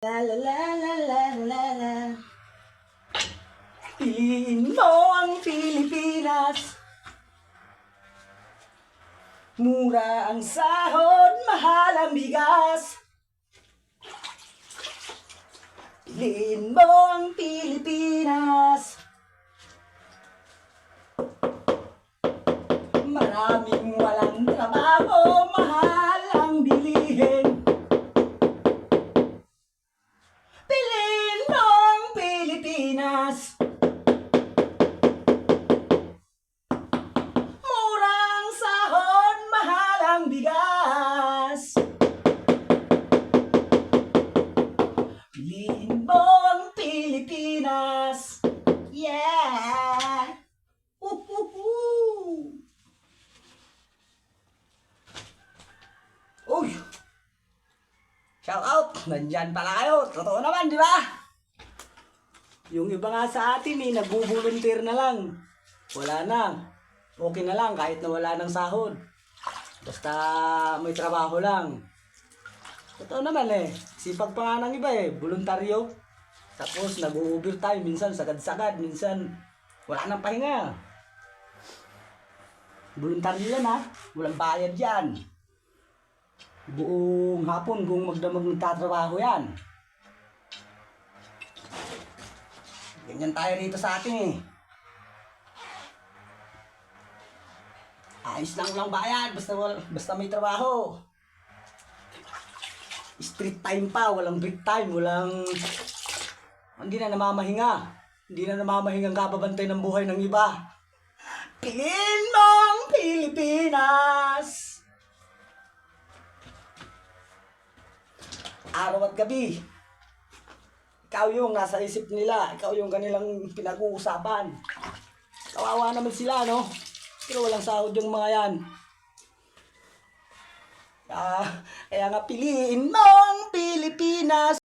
La la la la la la la. Piliin mo ang Pilipinas. Mura ang sahod, mahal ang bigas. Piliin mo ang Pilipinas. Maraming walang trabaho, mahal ang bilihin. Piliin mo ang Pilipinas. Murang sahod, mahal ang bigas. Piliin mo ang Pilipinas. Yeah! Woo-hoo-hoo! Uy! Shout out! Nandyan pala kayo. Totoo naman, di ba? Yung iba nga sa atin nagbo-volunteer na lang. Wala na. Okay na lang kahit na wala ng sahod. Basta may trabaho lang. Totoo naman sipag pa nga ng iba voluntaryo. Tapos nag-overtime, minsan sagad-sagad, minsan wala nang pahinga. Voluntaryo yan walang bayad yan. Buong hapon kung magdamag nagtatrabaho yan. Ganyan tayo rito sa atin Ayos lang walang bayad, basta may trabaho. Street time pa, walang break time, hindi na namamahinga. Hindi na namamahinga ang kababantay ng buhay ng iba. Piliin mo ang Pilipinas. Araw at gabi. Ikaw yung nasa isip nila, ikaw yung kanilang pinag-uusapan. Kawawa naman sila, no? Pero walang sahod yung mga yan. Kaya nga piliin mo ang Pilipinas.